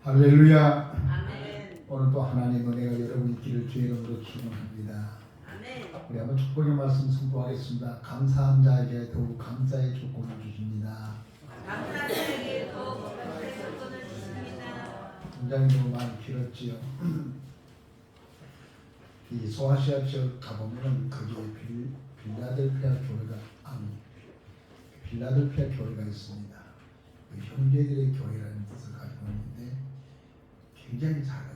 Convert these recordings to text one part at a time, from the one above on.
할렐루야. 아멘. 오늘 또 하나님 은혜가 여러분 있기를 주의 이름으로 축원합니다. 아멘. 우리 한번 축복의 말씀 선포하겠습니다. 감사한 자에게 더욱 감사의 조건을 주십니다. 감사한 자에게 더욱 감사의 조건을 주십니다. 굉장히 너무 많이 길었지요. 이 소아시아 지역 가보면 거기에 빌라델피아 교회가 있습니다. 그 형제들의 교회라는 뜻을 가지고 있는데 굉장히 작아요.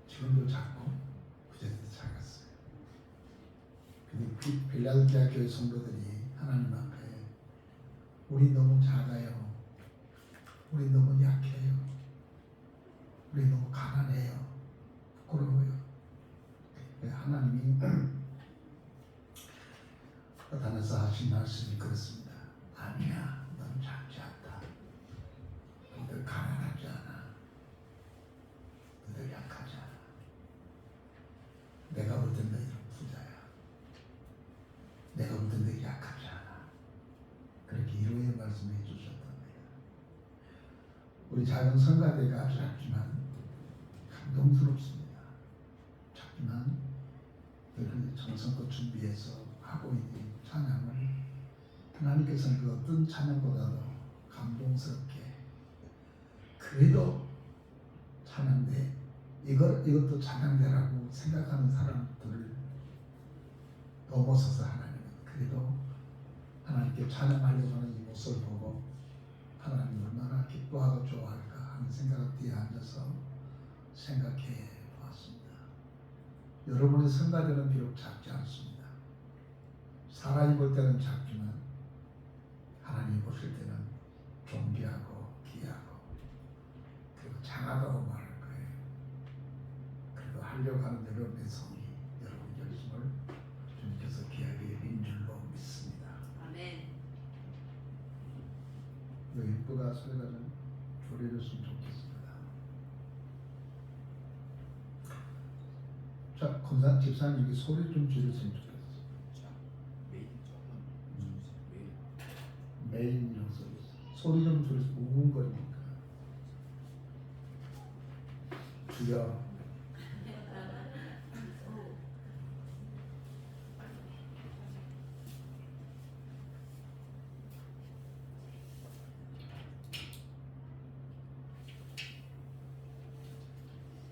지금도 작고 그전에도 작았어요. 근데 빌라델피아 교회 성도들이 하나님 앞에 우리 너무 작아요. 우리 너무 약해요. 우리 너무 가난해요. 부끄러워요. 하나님이 나타나서 하신 말씀이 그렇습니다. 아니야, 넌 작지 않다. 너희들 가난하지 않아. 너희들 약하지 않아. 내가 볼 땐 너희들은 부자야. 내가 볼 땐 너희 약하지 않아. 그렇게 위로의 말씀을 해주셨답니다. 우리 작은 성가대가 아주 작지만 감동스럽습니다. 작지만 늘 정성껏 준비해서 하고 있는 찬양을 하나님께서는 그 어떤 찬양보다도 감동스럽게 그래도 찬양대 이것도 찬양대라고 생각하는 사람들을 넘어서서 하나님은 그래도 하나님께 찬양하려고 하는 이 모습을 보고 하나님 얼마나 기뻐하고 좋아할까 하는 생각 뒤에 앉아서 생각해 보았습니다. 여러분의 성가대는 비록 작지 않습니다. 사람이 볼 때는 작지만 하나님이 보실 때는 존귀하고 귀하고 그리고 장하다고 말할 거예요. 그리고 하려고 하는 여러분의 성이 여러분 열심을 주님께서 귀하게 여긴 줄로 믿습니다. 아멘. 이 입구가 소리가 좀 줄여줬으면 좋겠습니다. 자, 권사 집사님 여기 소리 좀 줄였으면 좋겠어요. 메인 소리 좀 줄여서 우웅거리니까 주여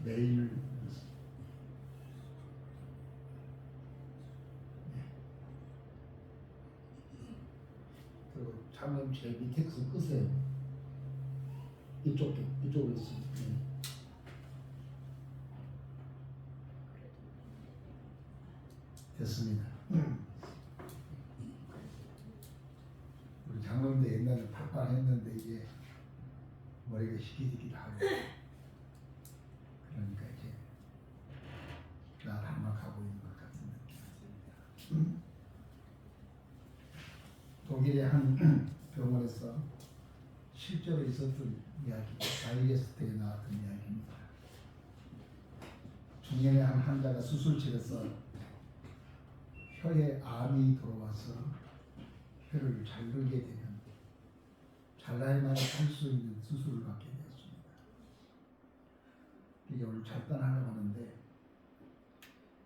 메인을 그리고 장님 제일 밑에 것을 끄세요. 이쪽으로 있습니다. 됐습니다. 우리 장로님도 옛날에 팔팔했는데 이제 머리가 희기희기도 하고 그러니까 이제 나 닮아가고 있는 것 같은 느낌이 듭니다. 독일의 한 병원에서 실제로 있었던 이야기, IS 때에 나왔던 이야기입니다. 중년의 한 환자가 수술실에서 혀에 암이 들어와서 혀를 자르게 되면 잘라야만 할 수 있는 수술을 받게 되었습니다. 이게 오늘 절단하려고 하는데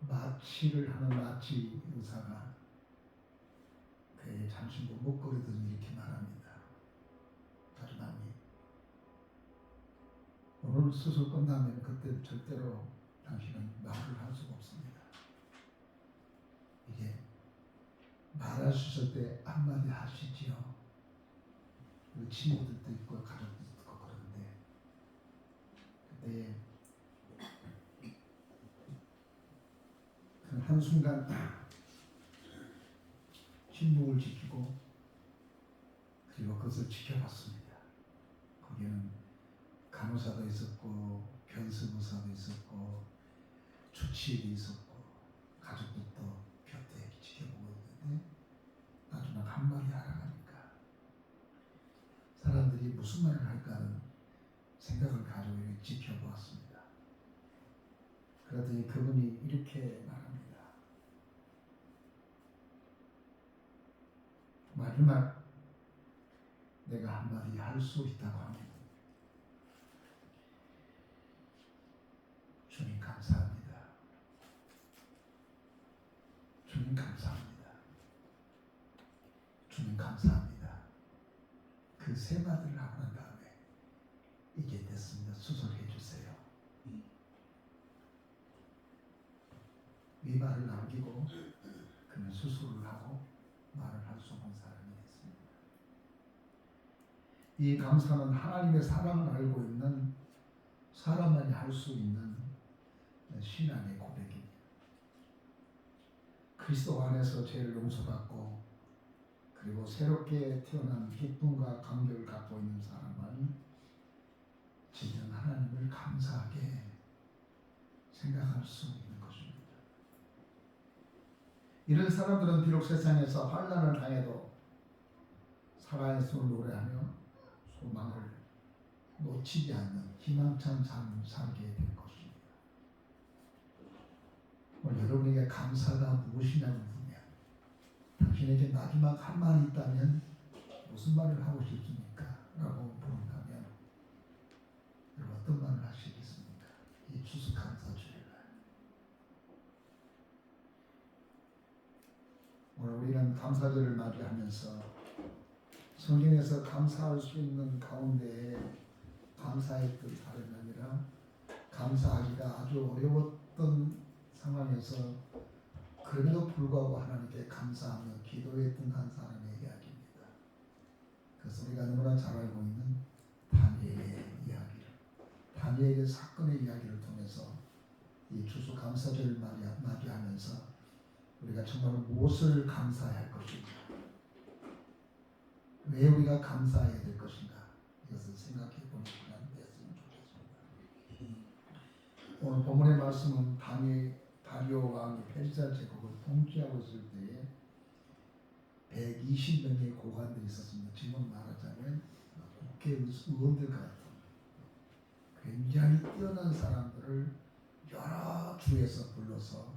마취를 하는 마취 의사가 그에게 잠시 머뭇거리더니 이렇게 말합니다. 가르마님, 오늘 수술 끝나면 그때 절대로 당신은 말을 할 수가 없습니다. 이제 말할 수 있을 때 한마디 하시지요. 우리 친구들도 있고 가족도 있고 그런데 그때 그 한순간 침묵을 지키고 그리고 그것을 지켜봤습니다. 거기는 간호사도 있었고 변승의사도 있었고 주치의도 있었고 가족들도 곁에 지켜보고 있는데 마지막 한마디 하라니까 사람들이 무슨 말을 할까 하는 생각을 가지고 지켜보았습니다. 그러더니 그분이 이렇게 말합니다. 마지막 내가 한마디 할 수 있다고 하면 세마디를 하고 난 다음에 이게 됐습니다. 수술해 주세요. 이 말을 남기고 그는 수술을 하고 말을 할 수 없는 사람이 됐습니다. 이 감사는 하나님의 사랑을 알고 있는 사람만이 할 수 있는 신앙의 고백입니다. 그리스도 안에서 죄를 용서받고 그리고 새롭게 태어난 기쁨과 감격을 갖고 있는 사람만이 진정 하나님을 감사하게 생각할 수 있는 것입니다. 이런 사람들은 비록 세상에서 환난을 당해도 살아있음을 노래하며 소망을 놓치지 않는 희망찬 삶을 살게 될 것입니다. 오늘 여러분에게 감사가 무엇이냐고 묻으면 당신에게 마지막 한 말이 있다면 무슨 말을 하고 싶습니까? 라고 물은다면 여러분 어떤 말을 하시겠습니까? 이 추수감사주일날 오늘 우리는 감사절을 맞이하면서 성경에서 감사할 수 있는 가운데에 감사의 뜻 다름이 아니라 감사하기가 아주 어려웠던 상황에서 그럼에도 불구하고 하나님께 감사하며 기도했던 한 사람의 이야기입니다. 그래서 우리가 너무나 잘 알고 있는 다니엘의 이야기를 다니엘의 사건의 이야기를 통해서 이 추수감사절을 맞이하면서 우리가 정말 무엇을 감사해야 할 것인가, 왜 우리가 감사해야 될 것인가, 이것을 생각해 보는 시간 됐으면 좋겠습니다. 오늘 본문의 말씀은 다리오 왕이 페르시아 제국을 통치하고 있을 때에 120명의 고관들이 있었습니다. 지금 말하자면 국회의원들 같은 굉장히 뛰어난 사람들을 여러 주에서 불러서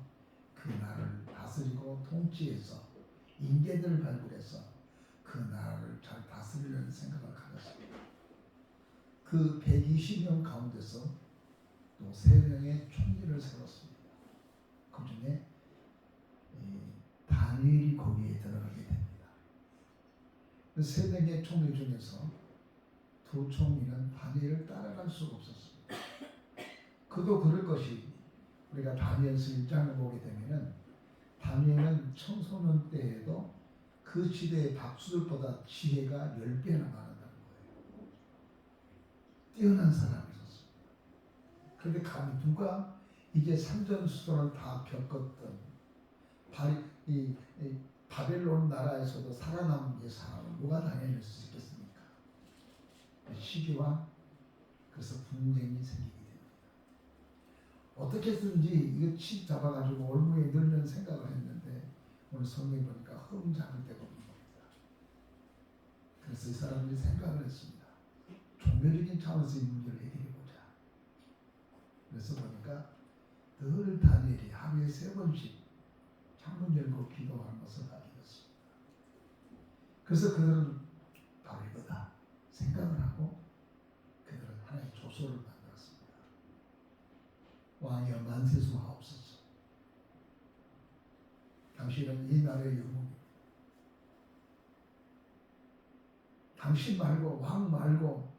그 나라를 다스리고 통치해서 인재들을 발굴해서 그 나라를 잘 다스리려는 생각을 가졌습니다. 그 120명 가운데서 또 3명의 총리를 세웠습니다. 그 중에 다니엘이 거기에 들어가게 됩니다. 그 3명의 총리 중에서 2 총리는 다니엘을 따라갈 수가 없었습니다. 그도 그럴 것이 우리가 다니엘서 1장을 보게 되면은 다니엘은 청소년 때에도 그 시대의 박수들보다 지혜가 10배나 많았다는 거예요. 뛰어난 사람이었습니다. 그런데 감히 누가 이제 산전수전을 다 겪었던 이 바벨론 나라에서도 살아남은 이 사람을 누가 다니엘을 수 있겠습니까? 시기와 그래서 분쟁이 생기게 됩니다. 어떻게든지 이거 칩 잡아가지고 올무에 넣으려는 생각을 했는데 오늘 성경에 보니까 흠잡을 데가 없는 겁니다. 그래서 이 사람들이 생각을 했습니다. 종교적인 차원에서 이 문제를 해결해보자. 그래서 보니까 늘 다니엘이 하루에 3번씩 창문 열고 기도하는 것을 발견했습니다. 그래서 그들은 바로 이거다 생각을 하고 그들은 하나의 조소를 만들었습니다. 왕이여 만세수하옵소서. 당신은 이 나라의 영웅입니다. 당신 말고 왕 말고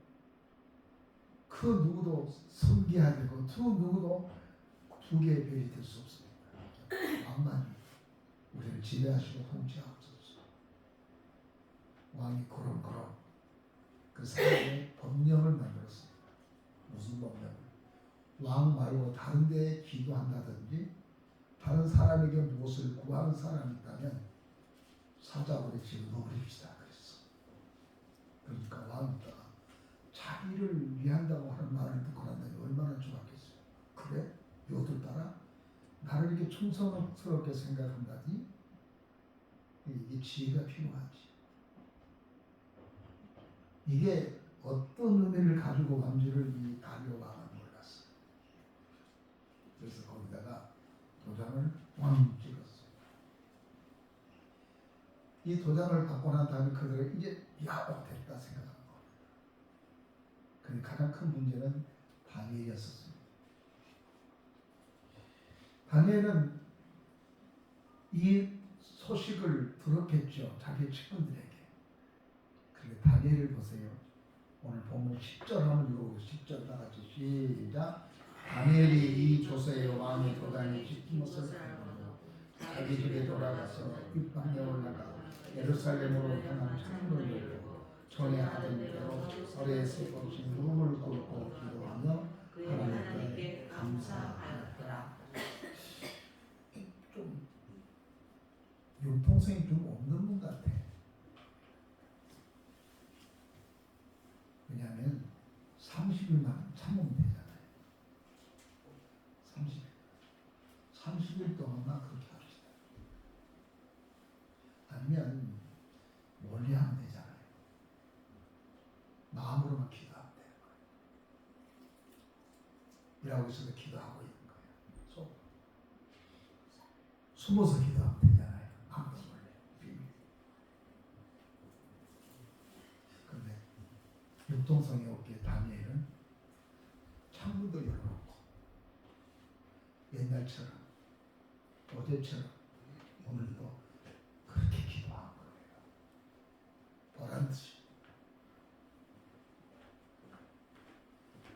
그 누구도 섬기해야 되고 그 누구도 2개의 별이 될 수 없습니다. 왕만이 우리를 지배하시고 통치하옵소서. 왕이 그럼 그 사람의 법령을 만들었습니다. 무슨 법령을? 왕 말고 다른 데에 기도한다든지 다른 사람에게 무엇을 구하는 사람이 있다면 사자굴에 집어넣어버립시다 그랬어. 그러니까 왕이다가 자기를 위한다고 하는 말을 듣고 난다니 얼마나 좋았겠어요. 그래? 요들 따라 나를 이렇게 충성스럽게 생각한다니 이게 지혜가 필요하지. 이게 어떤 의미를 가지고 간지를 이 다리오 왕은 몰랐어요. 그래서 거기다가 도장을 왕 찍었어요. 이 도장을 받고 난 다음에 그들은 이제 됐다 생각한 겁니다. 근데 가장 큰 문제는 다니엘이었습니다. 다니엘은 이 소식을 들었겠죠. 자기 측근들에게. 그런데 다니엘을 보세요. 오늘 본문 10절 한번 읽어보고 10절 다 같이 시작. 다니엘이 이 조서의 왕의 도장에 찍힌 것을 알고 자기 집에 돌아가서 윗방에 올라가 예루살렘으로 향한 창문을 열고 전에 하던 대로 어뢰 세 번씩 무릎을 꿇고 기도하며 하나님께 감사하였더라. 좀 융통성이 좀 없는 분 같아. 왜냐하면 30일만 참으면 되잖아요. 30일 동안만 그렇게 합시다. 아니면 멀리 하면 되잖아요. 마음으로만 기도하면 되는 거예요. 일하고 있어도 기도하고 있는 거예요. 숨어서 기도하면 되잖아요. 아무도 몰래 비밀. 그런데 융통성이 없게 다니엘은 창문도 열어놓고 옛날처럼 어제처럼 오늘도 그렇게 기도한 거예요. 보란듯이.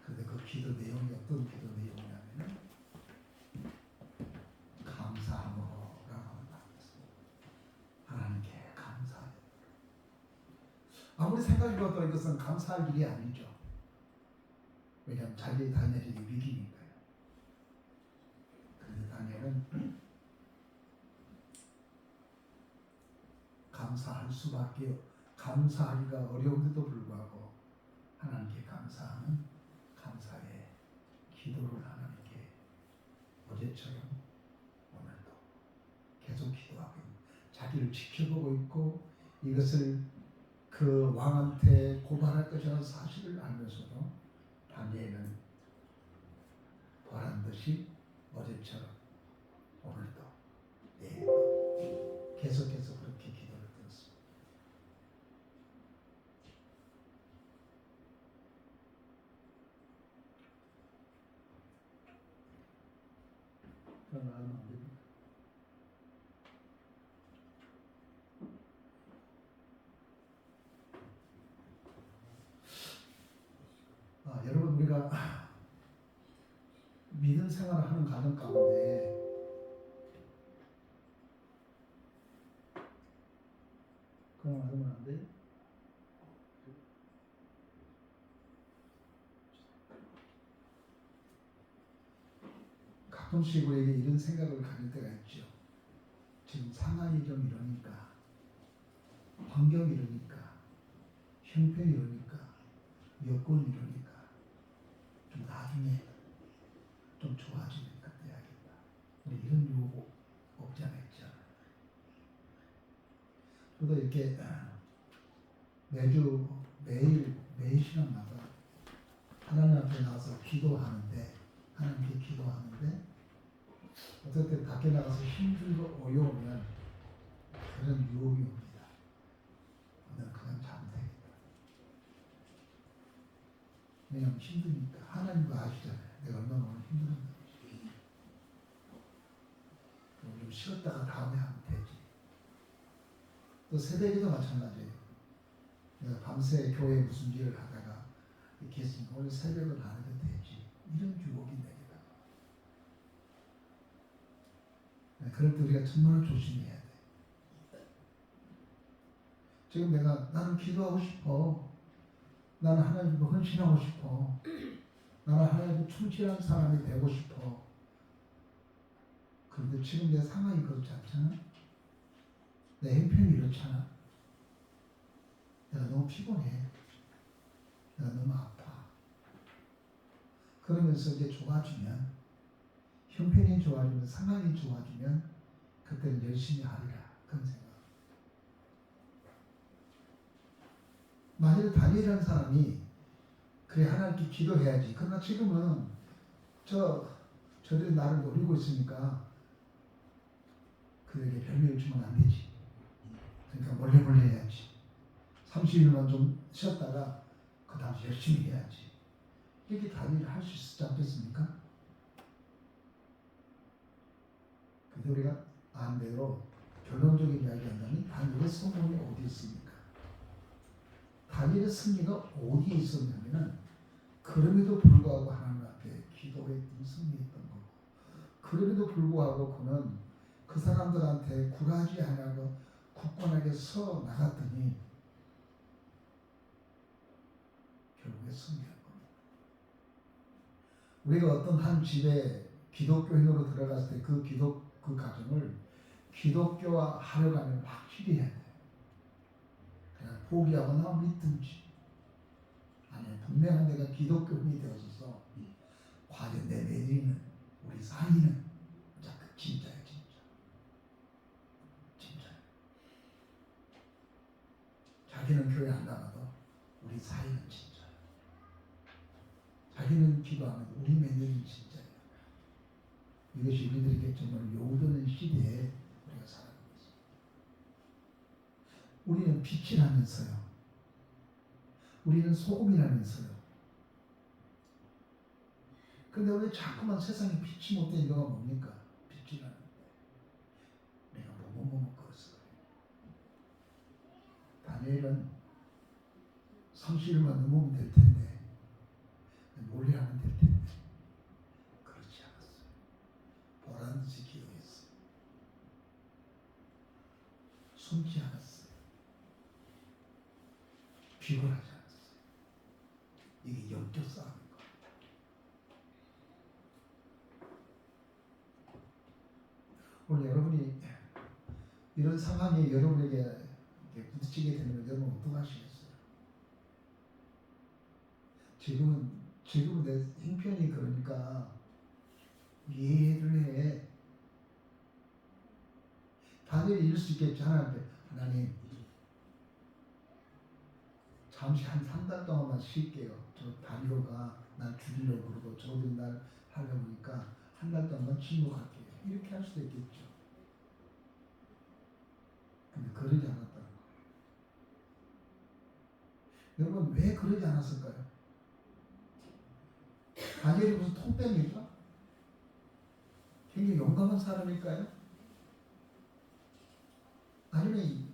그런데 그 기도 내용이 어떤 기도 내용이냐면 감사함으로라고 나왔습니다. 하나님께 감사해요. 아무리 생각해봐도 이것은 감사할 일이 아니죠. 왜냐하면 자기 다니엘이 위기니까요. 그런데 다니엘은 감사할 수밖에 감사하기가 어려운데도 불구하고 하나님께 감사하는 감사의 기도를 하나님께 어제처럼 오늘도 계속 기도하고 있는, 자기를 지켜보고 있고 이것을 그 왕한테 고발할 것이라는 사실을 알면서도 다니엘은 보란듯이 어제처럼 오늘도 내일도 계속해서 그렇게 기도를 드렸습니다. 그러면 안 됩니다. 여러분 우리가 믿음 생활을 하는 가정 가운데 그럼 하면 안 돼요? 가끔씩 우리에게 이런 생각을 가질 때가 있죠. 지금 상황이 좀 이러니까, 환경이 이러니까, 형편이 이러니까, 여건이 이러니까 좀 나중에 좀 좋아지니까 돼야겠다. 우리 이런 유혹 없지 않아 있잖아요. 저도 이렇게 매일 시간마다 하나님 앞에 나와서 기도하는데, 하나님께 기도하는데 어떨 때 밖에 나가서 힘들고 어려우면 그런 유혹이 옵니다. 오늘 그냥 자면 되겠다. 왜냐하면 힘드니까. 하나님도 아시잖아요. 내가 얼마나 오늘 힘들었는지. 좀 쉬었다가 다음에 하면 되지. 또 새벽에도 마찬가지예요. 내가 밤새 교회 무슨 일을 하다가 이렇게 했으니까 오늘 새벽을 안 해도 되지. 이런 유혹이 내게 다가와요. 그럴 때 우리가 정말 조심해야 돼. 지금 나는 기도하고 싶어. 나는 하나님께 헌신하고 싶어. 나는 하나님께 충실한 사람이 되고 싶어. 그런데 지금 내 상황이 그렇지 않잖아. 내 형편이 이렇잖아. 내가 너무 피곤해. 내가 너무 아파. 그러면서 이제 좋아지면, 형편이 좋아지면, 상황이 좋아지면 그때는 열심히 하리라. 그런 생각. 만약에 다니엘이라는 사람이 그래 하나님께 기도해야지. 그러나 지금은 저들이 나를 노리고 있으니까 그에게 별명을 주면 안 되지. 그러니까 몰래 해야지. 30일만 좀 쉬었다가 그 다음 열심히 해야지. 이렇게 다니엘이 할 수 있지 않겠습니까? 근데 우리가 반대로 결론적인 이야기 한다면 다니엘의 성공이 어디 있습니까? 다니엘의 승리가 어디에 있었냐면은 그럼에도 불구하고 하나님 앞에 기도했던 승리했던 거고 그럼에도 불구하고 그는 그 사람들한테 굴하지 않고 굳건하게 서 나갔더니 결국에 승리한 겁니다. 우리가 어떤 한 집에 기독교인으로 들어갔을 때 그 가정을 기독교화 하려고 하면 확실히 해야 돼요. 그냥 포기하거나 믿든지 아니면 분명한 내가 기독교인이 되어서 과연 내 매일이는 우리 사이는 진짜야 진짜 자기는 교회 안 나가도 우리 사이는 진짜야. 자기는 기도하면 우리 매일은 진짜야. 이것이 우리들에게 정말 요구되는 시대에 우리가 살아가고 있습니다. 우리는 빛이라면서요. 우리는 소금이라면서요. 근데 왜 자꾸만 세상에 빛이 못된 이유가 뭡니까? 빛이라는데 내가 뭐뭐뭐그랬어. 다니엘은 성실만 넘으면 될 텐데 몰래 하면 될 텐데 그렇지 않았어요. 보란듯이 기도했어요. 숨지 않았어요. 비굴하지 않았어요. 이게 영적 싸움인 거예요. 오늘 여러분이 이런 상황이 여러분에게 부딪히게 되면 여러분 어떡하시겠어요? 지금은 내 형편이 그러니까 이해를 해. 다들 이럴 수 있겠지. 하나님 잠시 한 달 동안만 쉴게요. 저 다니엘가 날 죽이려고 그러고 저도 날 하려고 하니까 한 달 동안만 침묵할게요. 이렇게 할 수도 있겠죠. 근데 그러지 않았다는 거예요. 여러분 왜 그러지 않았을까요? 다니엘이 무슨 통배입니까? 굉장히 용감한 사람일까요? 아니면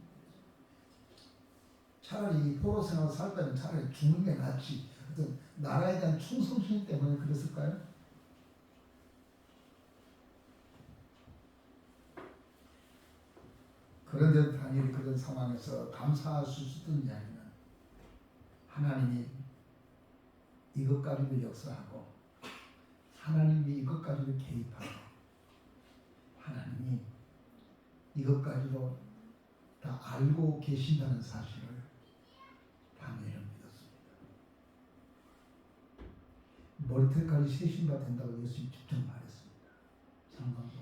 차라리 포로 생활 살 때는 차라리 죽는 게 낫지. 어떤 나라에 대한 충성심 때문에 그랬을까요? 그런데 다니엘이 그런 상황에서 감사할 수 있었던 이야기는 하나님이 이것 가지고 역사하고 하나님이 이것 가지고 개입하고 하나님이 이것 가지고 다 알고 계신다는 사실을 다니엘은 믿었습니다. 머리털까지 세신바 된다고 예수님 직접 말했습니다. 상관도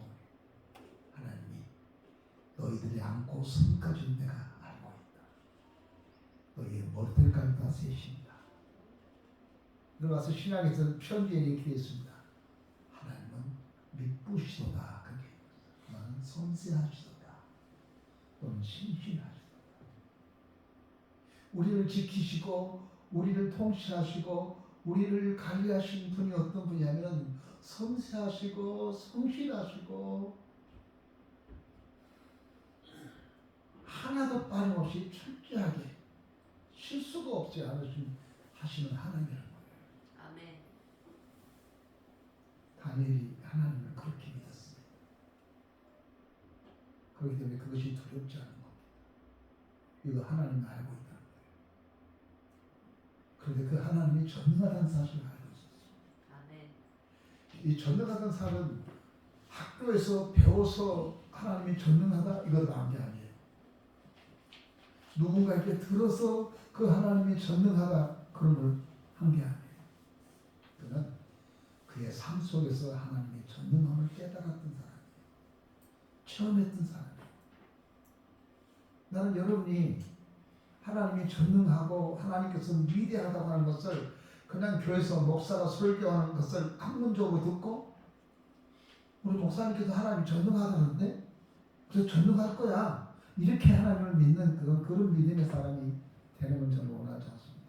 하나님이 너희들이 안고 손까지 내가 알고 있다. 너희의 머리털까지 다 세신다. 들어가서 신학에서 편지에 이렇게 했습니다. 하나님은 믿부시도다. 그게 하나님은 섬세하시도다. 또는 신실하시도다. 우리를 지키시고 우리를 통치하시고 우리를 관리하신 분이 어떤 분이냐면 섬세하시고 성실하시고 하나도 빠짐없이 철저하게 실수가 없지 하시는 하나님이라는 거예요. 아멘. 다니엘이 하나님을 그렇게 믿었습니다. 그렇기 때문에 그것이 두렵지 않은 겁니다. 이거 하나님이 알고 있다는 거예요. 그런데 그 하나님이 전능하다는 사실을 알고 있었어요. 아멘. 이 전능하다는 사실은 학교에서 배워서 하나님이 전능하다 이걸 안 게 아니에요. 누군가에게 들어서 그 하나님이 전능하다 그런 걸 한 게 아니에요. 그는 그의 삶 속에서 하나님의 전능함을 깨달았던 사람이에요. 체험했던 사람이에요. 나는 여러분이 하나님이 전능하고 하나님께서 위대하다고 하는 것을 그냥 교회에서 목사가 설교하는 것을 학문적으로 듣고 우리 목사님께서 하나님이 전능하다는데 그래서 전능할 거야 이렇게 하나님을 믿는 그런 믿음의 사람이 되는 건 저는 원하지 않습니다.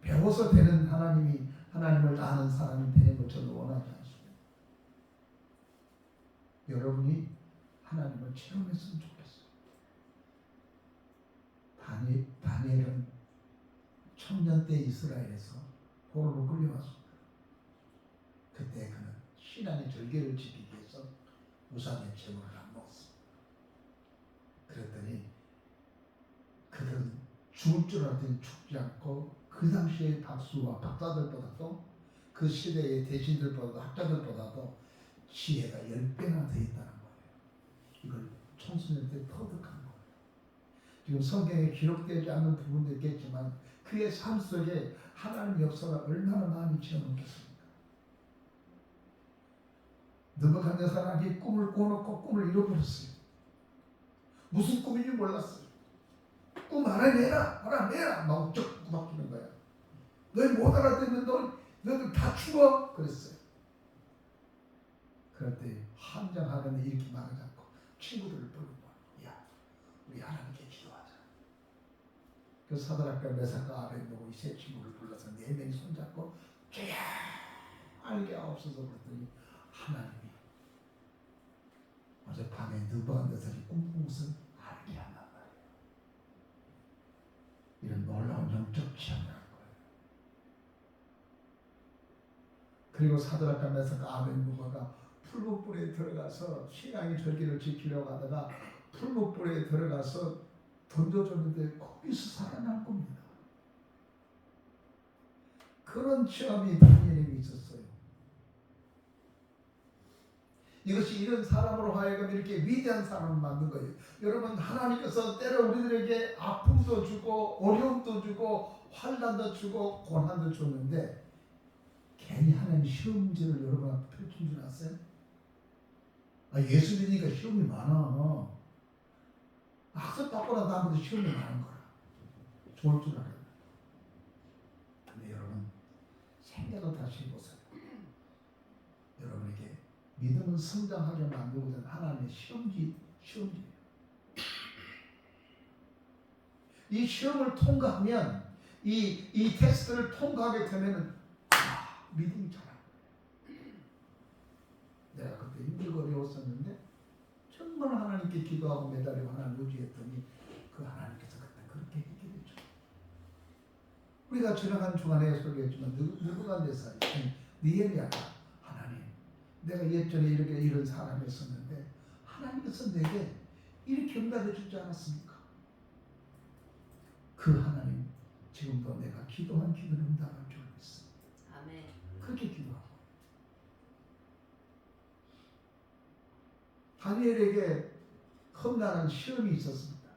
배워서 되는 하나님을 아는 사람이 되는 걸 저는 원하지 않습니다. 여러분이 하나님을 체험했으면 좋겠어요. 다니엘은 청년 때 이스라엘에서 포로로 끌려왔습니다. 그때 그는 신앙의 절개를 지키기 위해서 우상의 제물을 안 먹었습니다. 그랬더니 그들은 죽을 줄 알았더니 죽지 않고 그 당시의 박수와 박사들보다도 그 시대의 대신들보다도 학자들보다도 지혜가 10배나 더 있다는 거예요. 이걸 청소년 때 터득한 거예요. 지금 성경에 기록되지 않는 부분도 있겠지만 그의 삶 속에 하나님 역사가 얼마나 많이 지어놓겠습니까? 느부갓네살이 꿈을 꿔놓고 꿈을 잃어버렸어요. 무슨 꿈인지 몰랐어요. 꿈 알아내라 막 쭉 바뀌는 거야. 너희 못 알아듣는 너희들 다 죽어 그랬어요. 그럴 때 한장하려니 이렇게 말하지 않고 친구들을 부르고 야 우리 하나님께 기도하자. 그 사드락과 메삭과 아벤노고 이 세 친구를 불러서 4명이 손잡고 죄야 알게 없어서 그랬더니 하나님이 어젯밤에 느부갓네살이 꿈꾼 것을 알게 한단 말이에요. 이런 놀라운 영적 체험이라는 거예요. 그리고 사드락과 메삭과 아벤노고가 풀무불에 들어가서 신앙의 절기를 지키려고 하다가 풀무불에 들어가서 던져줬는데 거기서 살아날 겁니다. 그런 체험이 다니엘에게 있었어요. 이것이 이런 사람으로 하여금 이렇게 위대한 사람을 만든 거예요. 여러분 하나님께서 때로 우리들에게 아픔도 주고 어려움도 주고 환난도 주고 고난도 줬는데 괜히 하나님 시험지를 여러분 앞에 펼친 줄 아세요? 예수 믿으니까 시험이 많아. 학습 받거나 다음부터 시험이 많은 거라. 좋을 줄 알아요. 근데 여러분 생각을 다시 해보세요. 여러분에게 믿음을 성장하게 만들고자 하는 하나님의 시험지예요. 이 시험을 통과하면 이 테스트를 통과하게 되면 믿음이 자라요. 내가 그때 힘들고 어려웠었는데 정말 하나님께 기도하고 매달리고 하나님 의지했더니 그 하나님께서 그때 그렇게 해결해 줘. 우리가 지나간 주간에 소개했지만 느부갓네살이 니엘이야 하나님 내가 예전에 이런 사람이었었는데 하나님께서 내게 이렇게 응답해 주지 않았습니까? 그 하나님 지금도 내가 기도한 기도를 응답할 줄 믿습니다. 아멘. 그렇게 기도하고 다니엘에게 험난한 시험이 있었습니다.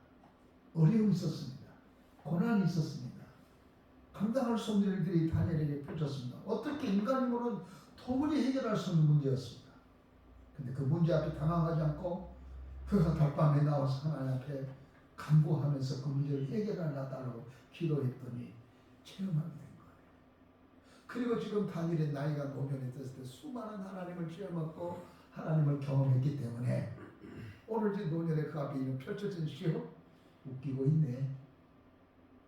어려움이 있었습니다. 고난이 있었습니다. 감당할 수 없는 일들이 다니엘에게 펼쳤습니다. 어떻게 인간으로는 도무지 해결할 수 없는 문제였습니다. 근데 그 문제 앞에 당황하지 않고 그가 달밤에 나와서 하나님 앞에 간구하면서 그 문제를 해결하려고 기도했더니 체험하게 된 거예요. 그리고 지금 다니엘의 나이가 노년에 됐을 때 수많은 하나님을 체험하고 하나님을 경험했기 때문에 오늘 이 노년에 그 앞에 있는 펼쳐진 시험 웃기고 있네.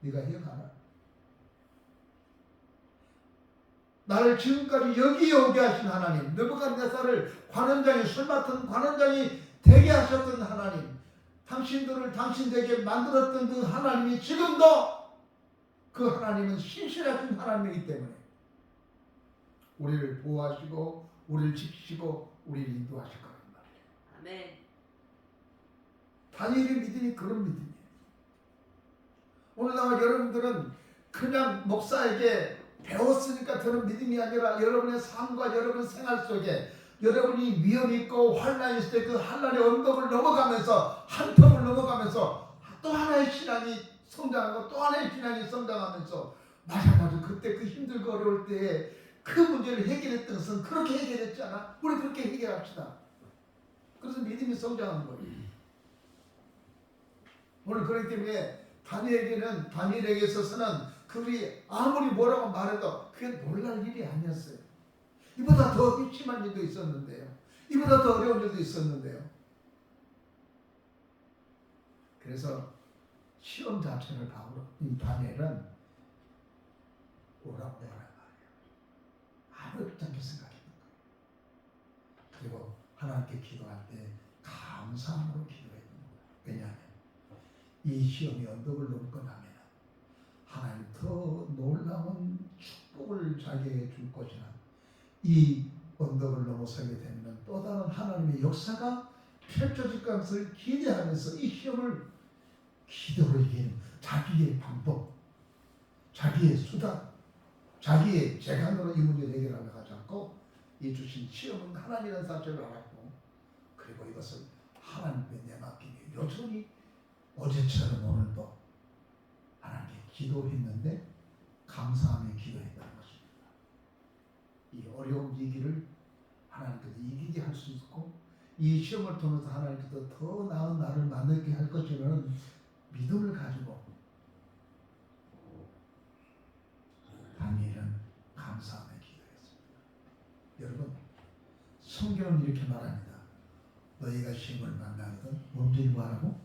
네가 해가라. 나를 지금까지 여기에 오게 하신 하나님, 느부갓네살을 관원장이 술 맡은 관원장이 되게 하셨던 하나님, 당신들에게 만들었던 그 하나님이 지금도 그 하나님은 신실하신 하나님이기 때문에 우리를 보호하시고 우리를 지키시고 우리를 인도하실 거란 말이에요. 아멘. 다니엘의 믿음이 그런 믿음이에요. 오늘 나와 여러분들은 그냥 목사에게 배웠으니까 드는 믿음이 아니라 여러분의 삶과 여러분 생활 속에 여러분이 위험이 있고 환난이 있을 때 그 환난의 언덕을 넘어가면서 한텀을 넘어가면서 또 하나의 신앙이 성장하고 또 하나의 신앙이 성장하면서 맞아 그때 그 힘들고 어려울 때에 그 문제를 해결했던 것은 그렇게 해결했지 않아? 우리 그렇게 해결합시다. 그래서 믿음이 성장하는 거예요. 오늘 그렇기 때문에 다니엘에게 있어서는 그들이 아무리 뭐라고 말해도 그게 놀랄 일이 아니었어요. 이보다 더 심한 일도 있었는데요. 이보다 더 어려운 일도 있었는데요. 그래서 시험 자체를 바로 이 다니엘은 오락내란 말이에요. 아무렇지 않게 생각했던 거예요. 그리고 하나님께 기도할 때 감사함으로 기도했던 거예요. 왜냐하면 이 시험이 언덕을 넘고 나면 하나님 더 놀라운 축복을 자기에게 줄 것이나 이 언덕을 넘어서게 되면 또 다른 하나님의 역사가 펼쳐질 것을 기대하면서 이 시험을 기도로 이기는 자기의 방법, 자기의 수단, 자기의 재간으로 이 문제를 해결하려 하지 않고 이 주신 시험은 하나님이라는 사실을 알았고 그리고 이것을 하나님께 내맡기기 여전히 어제처럼 오늘도 하나님께 기도했는데 감사하며 기도했다는 것입니다. 이 어려운 위기를 하나님께서 이기게 할 수 있고 이 시험을 통해서 하나님께서 더 나은 나를 만들게 할 것이라는 믿음을 가지고 다니엘은 감사하며 기도했습니다. 여러분 성경은 이렇게 말합니다. 너희가 시험을 만나거든 뭔지 뭐라고?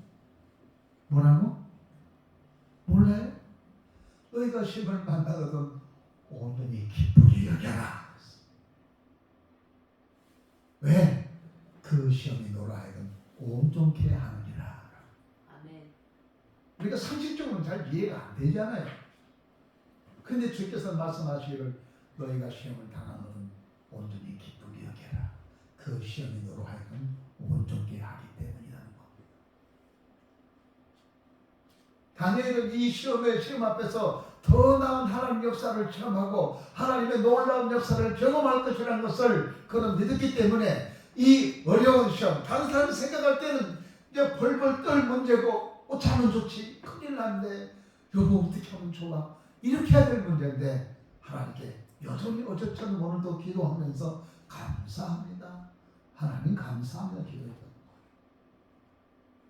뭐라고? 몰라요? 너희가 시험을 만나거든 온전히 기쁘게 여겨라. 왜? 그 시험이 너로 하여금 온전케 하느니라. 아멘. 우리가 상식적으로는 잘 이해가 안 되잖아요. 근데 주께서 말씀하시기를 너희가 시험을 당하거든 온전히 기쁘게 여겨라. 그 시험이 너로 하여금 온전케 하기 때문이라는 겁니다. 다니엘은 이 시험 앞에서 더 나은 하나님 역사를 체험하고 하나님의 놀라운 역사를 경험할 것이라는 것을 그는 믿었기 때문에 이 어려운 시험, 다른 사람이 생각할 때는 그냥 벌벌 떨 문제고 어쩌면 좋지, 큰일 났네, 여보 어떻게 하면 좋아, 이렇게 해야 될 문제인데 하나님께 여전히 어제처럼 오늘도 기도하면서 감사합니다, 하나님 감사합니다 기도했던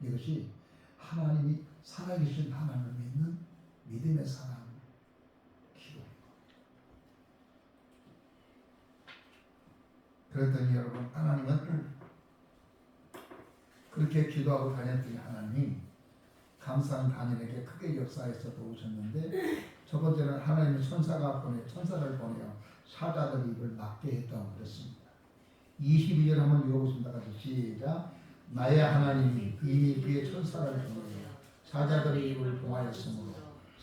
거예요. 이것이 하나님이 살아계신 하나님을 믿는 믿음의 사람 기도예요. 그랬더니 여러분 하나님은 그렇게 기도하고 다녔더니 하나님이 감사한 다니엘에게 크게 역사해서 도우셨는데 첫 번째는 하나님의 천사를 보내어 사자들 입을 막게 했다고 그랬습니다. 22절 한번 읽어보십니다. 같이 시작. 나의 하나님이 이미 그의 천사를 보내어 사자들의 입을 봉하였으므로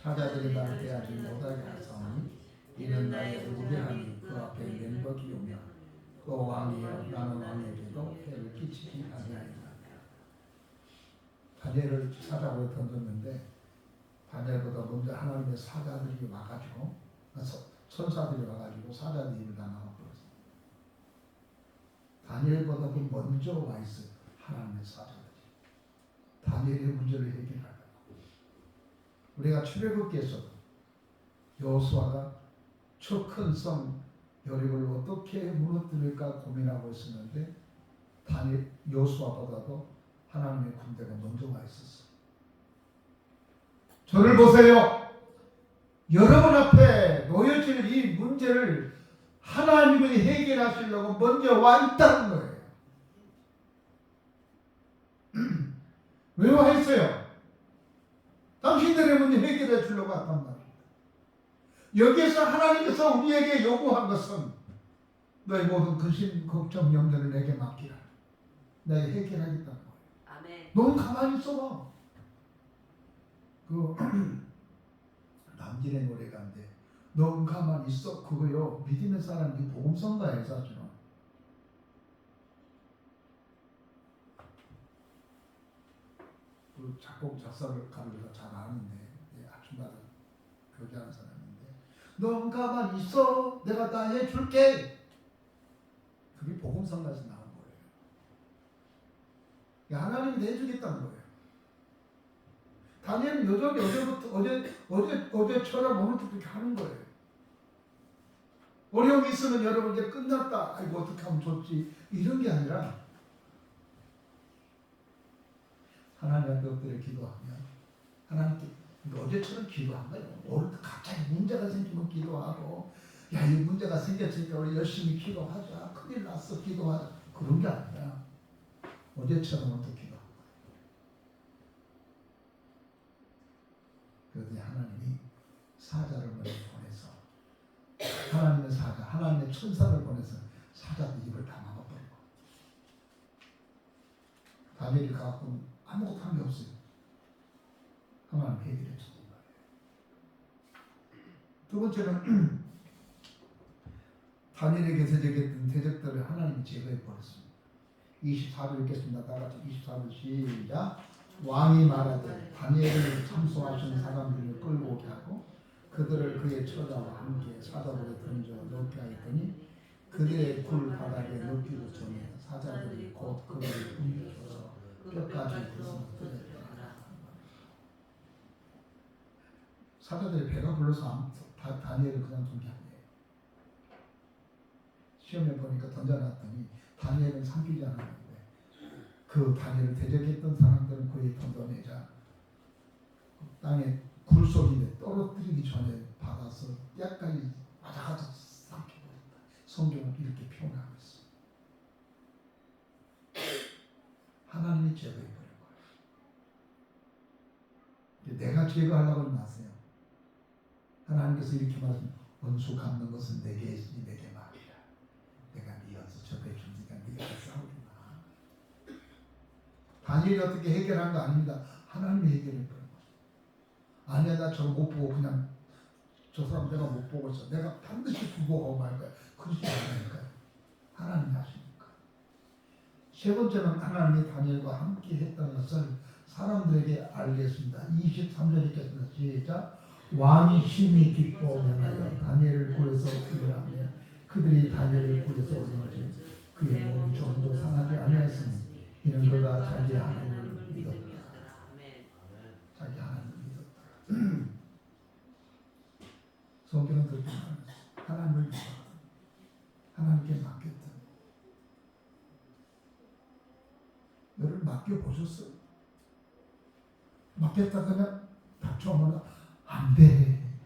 사자들이 나를 대하지 못하게 하사오니 이는 나의 우대함이 그 앞에 맹벅이오며 또 왕이여 나는 왕에게도 해를 끼치지 아니하리라. 다니엘을 사자로 던졌는데 다니엘보다 먼저 하나님의 사자들이 와가지고 천사들이 와가지고 사자들 입을 다 막아버렸어요. 다니엘보다 먼저 와 있어요. 하나님의 사자들이 다니엘의 문제를 해결하려고. 우리가 출애굽기에서도 여호수아가 저 큰 성 여리고를 어떻게 무너뜨릴까 고민하고 있었는데 여호수아보다도 하나님의 군대가 먼저 와 있었어. 저를 보세요. 여러분 앞에 놓여질 이 문제를 하나님이 해결하시려고 먼저 와 있다는 거예요. 왜 와 있어요? 당신들의 문제 해결해 주려고 왔단 말이에요. 여기에서 하나님께서 우리에게 요구한 것은 너의 모든 근심, 걱정, 염려를 내게 맡기라. 내가 해결하겠다는 거예요. 아멘. 너무 가만히 있어봐. 그 남진의 노래가인데 너무 가만히 있어. 그거요 믿음의 사람이 복음성가예요 사실은. 그 작곡 작사를 가르쳐서 잘 아는데 아침마다 교제하는 사람인데 너무 가만히 있어. 내가 다 해줄게. 그게 복음성가에서 나온 거예요. 하나님이 해주겠다는 거예요. 다니엘은 여전히 어제처럼 오늘도 그렇게 하는 거예요. 어려움이 있으면 여러분 이제 끝났다. 아이고 어떻게 하면 좋지. 이런 게 아니라 하나님한테 엎드려 기도하면 하나님께 어제처럼 기도한 거예요. 오늘도 갑자기 문제가 생기면 기도하고 야 이 문제가 생겼으니까 우리 열심히 기도하자. 큰일 났어 기도하자. 그런 게 아니라 어제처럼 오늘도 기도하는 거예요. 그러더니 하나님이 사자를 먼저 보내서 하나님의 사자, 하나님의 천사를 보내서 사자들 입을 다 막아버리고 다니엘이 갖고 아무것도 한 게 없어요. 하나님 해결해 주는 거예요. 두 번째는 다니엘에게 대적했던 대적들을 하나님이 제거해 버렸습니다. 24절 읽겠습니다. 다 같이 24절 시작. 왕이 말하되 다니엘을 참소하신 사람들을 끌고 오게 하고 그들을 그의 처자와 함께 사자굴에 던져 넣게 하였더니 그들의 굴 바닥에 넣기도 전에 사자들이 곧 그들을 굶겨서 뼈까지 부서뜨렸더라. 사자들이 배가 불러서 다니엘을 그냥 둔 게 아니에요. 시험에 보니까 던져놨더니 다니엘은 삼키지 않았는데 그 다니엘을 대적했던 사람들은 그의 던져내자 땅에 굴 속인데 떨어뜨리기 전에 받아서 뼈까지 아작아작 삼켜버렸다. 성경은 이렇게 표현하고 있습니다. 하나님이 제거해버린 거예요. 내가 제거하려고 하지 마세요. 하나님께서 이렇게 말씀하십니다. 원수 갚는 것은 내게 있으니 내게 말이라. 내가 네 원수 저배해 주니까 네가 싸우지 마. 다니엘이 어떻게 해결한 거 아닙니다. 하나님이 해결해 버린 거예요. 아니야 나 저거 못 보고 그냥 저 사람 내가 못 보고 있어. 내가 반드시 보고 말 거야. 그러지 않으니까요. 하나님이 하시니까. 세 번째는 하나님이 다니엘과 함께 했다는 것을 사람들에게 알게 했습니다. 23절 읽겠습니다. 시작. 왕이 심히 기뻐 명하여 다니엘을 굴에서 구원하며 그들이 다니엘을 굴에서 얻어내지 그의 몸이 조금도 상하지 아니하였으니 이는 그가 자기 하나님을 믿었다. 자기 하나님을 믿었다. 성경은 그렇게 말합니다. 하나님을 믿었다. 하나님께 맡겼다. 너를 맡겨보셨어요? 맡겼다 그러면 닥쳐오면 안 돼.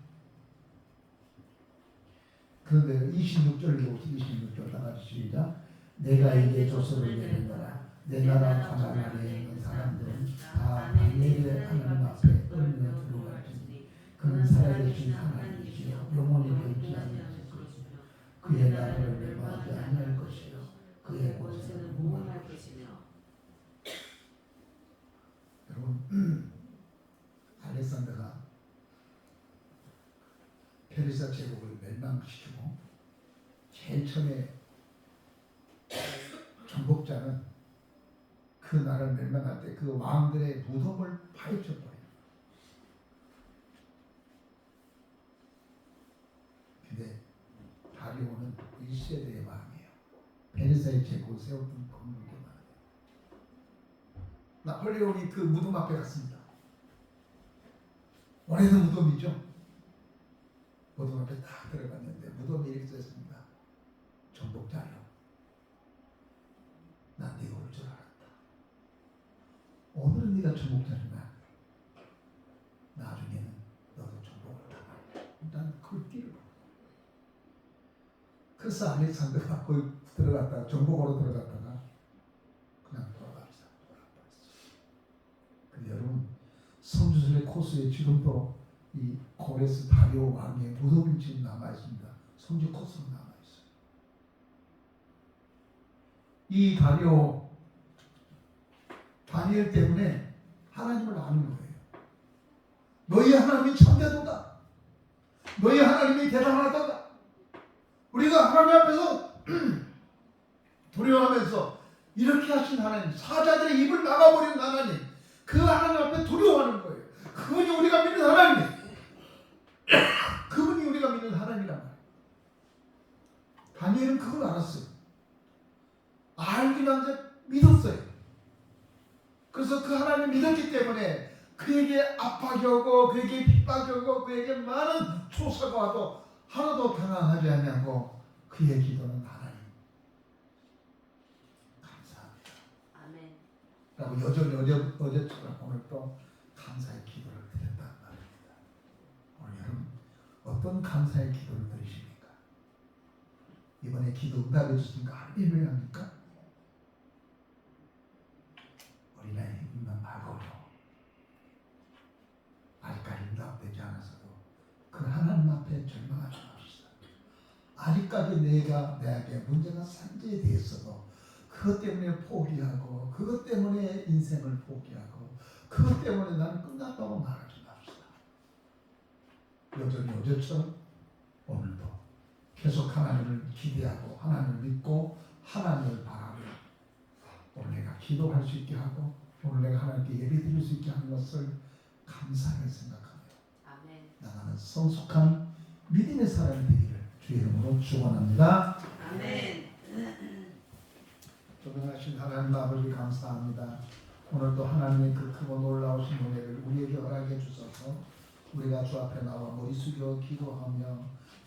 그런데 26절 읽어보세요. 26절 다 같이 시작. 내가 이제 조서를 내린다. 내 나라 가나안 안에 있는 사람들은 다 다니엘의 하나님 앞에 떨며 들어갈지니 그는 살아계신 하나님이시여 영원히 변치 않는 것이며 그의 나라를 멸망하지 아니할 것이요 그의 권세는 무한할 것이며. 여러분 알렉산더가 페르시아 제국을 멸망시키고 제일 처음에 정복자는 그 나라를 멸망할 때 그 왕들의 무덤을 파헤쳐버려요. 근데 다리오는 1세대의 왕이에요. 페르시아의 제국을 세웠던 건물이 많아요. 나폴레옹이 그 무덤 앞에 갔습니다. 오래된 무덤이죠. 무덤 앞에 딱 들어갔는데 무덤이 이렇게 써있습니다. 정복자여, 난 네가 올 줄 알았다. 오늘은 네가 정복자지만 나중에는 너도 정복을 당할. 난 그걸 띠를. 그래서 알렉산더가 거기 들어갔다가 정복으로 들어갔다가 그냥 돌아갑시다. 근데 여러분 성주순의 코스에 지금도 이 고레스 다리오 왕의 무덤이 지금 남아 있습니다. 성주 코스로 남아 있어요. 이 다니엘 때문에 하나님을 아는 거예요. 너희 하나님이 참되도다. 너희 하나님이 대단하다. 우리가 하나님 앞에서 두려워하면서 이렇게 하신 하나님, 사자들의 입을 막아버리는 하나님, 그 하나님 앞에 두려워하는 거예요. 그분이 우리가 믿는 하나님이에요. 그분이 우리가 믿는 하나님이란 말이에요. 다니엘은 그걸 알았어요. 알긴 한데 믿었어요. 그래서 그 하나님을 믿었기 때문에 그에게 압박이 오고 그에게 핍박이 오고 그에게 많은 초사가 와도 하나도 당황하지 않냐고 그의 기도는 하나님 감사합니다. 아멘. 라고 여전히 어제처럼 오늘 또 감사의 기도를 드렸단 말입니다. 오늘 여러분 어떤 감사의 기도를 드리십니까? 이번에 기도 응답해 주시니까 할렐루야입니까? 어린아이 있는 말고요. 아직까지 응답되지 않아서도 그 하나님 앞에 절망하지 맙시다. 아직까지 내게 문제가 산재되어 있어도 그것 때문에 포기하고 그것 때문에 인생을 포기하고 그것 때문에 나는 끝났다고 말하지 여전히 어제처럼 오늘도 계속 하나님을 기대하고 하나님을 믿고 하나님을 바라며 오늘 내가 기도할 수 있게 하고 오늘 내가 하나님께 예배드릴 수 있게 하는 것을 감사하게 생각하며 아멘. 나가는 성숙한 믿음의 사람이 되기를 주의 이름으로 축원합니다. 아멘. 존경하신 하나님 아버지 감사합니다. 오늘도 하나님의 그 크고 놀라우신 은혜를 우리에게 허락해 주셔서 우리가 주 앞에 나와 머리 숙여 기도하며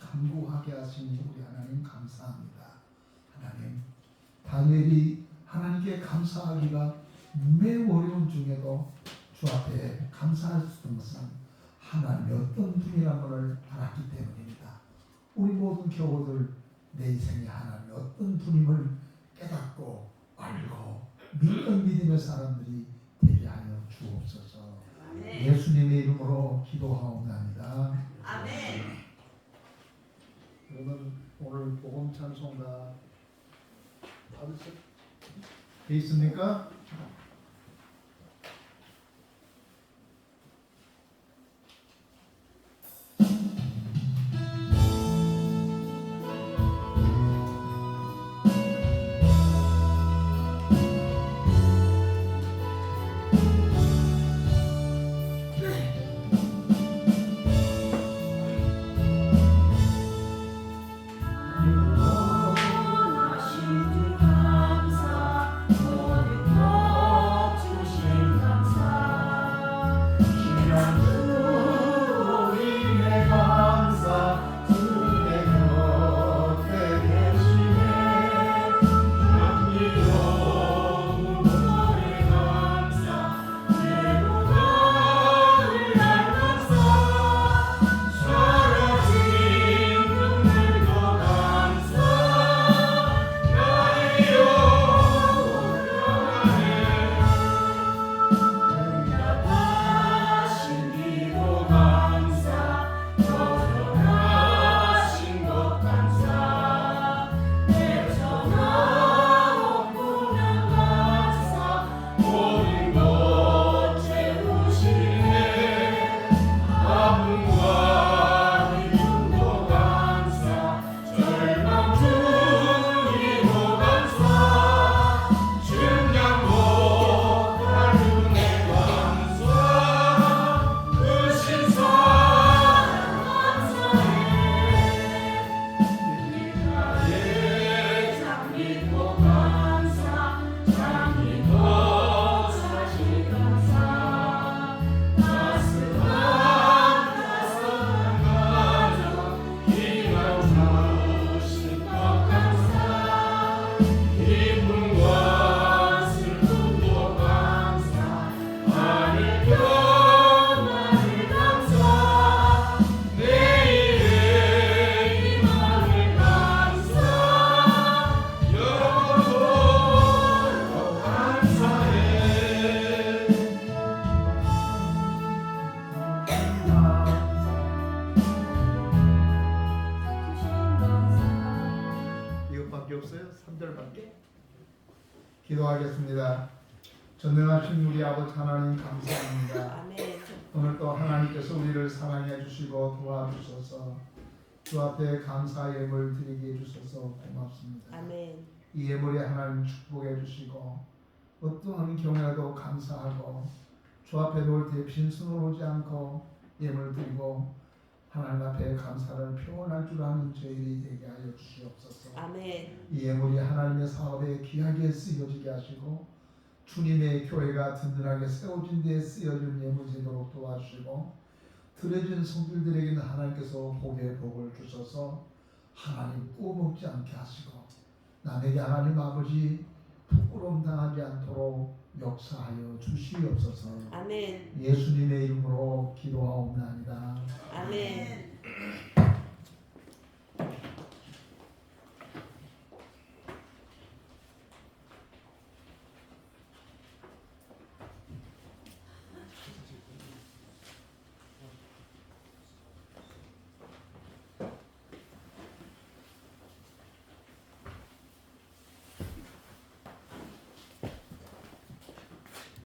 간구하게 하신 우리 하나님 감사합니다. 하나님 다니엘이 하나님께 감사하기가 매우 어려운 중에도 주 앞에 감사할 수 있는 것은 하나님이 어떤 분이라는 것을 알았기 때문입니다. 우리 모든 교우들 내 인생에 하나님이 어떤 분임을 깨닫고 알고 믿는 믿음의 사람들이 되게 하여 주옵소서. 아멘. 예수님의 이름으로 기도하옵나이다. 아멘. 여러분 오늘 복음 찬송가 받으셨 돼 있습니까? 이것밖에 없어요? 3절밖에? 기도하겠습니다. 전능하신 우리 아버지 하나님 감사합니다. 아멘. 오늘 또 하나님께서 우리를 사랑해 주시고 도와주셔서 주 앞에 감사 예물 드리게 해주셔서 고맙습니다. 아멘. 이 예물에 하나님 축복해 주시고 어떠한 경우에도 감사하고 주 앞에 놓을 때 빈손으로 오지 않고 예물 드리고 하나님 앞에 감사를 표현할 줄 아는 저희들이 되게 하여 주시옵소서. 아멘. 이 예물이 하나님의 사업에 귀하게 쓰여지게 하시고 주님의 교회가 든든하게 세워진 데에 쓰여진 예물 되도록 도와주시고 드려진 성들에게는 하나님께서 복의 복을 주셔서 하나님 꾸먹지 않게 하시고 남에게 하나님 아버지 부끄러움 당하지 않도록 역사하여 주시옵소서. 아멘. 예수님의 이름으로 기도하옵나이다. 아멘.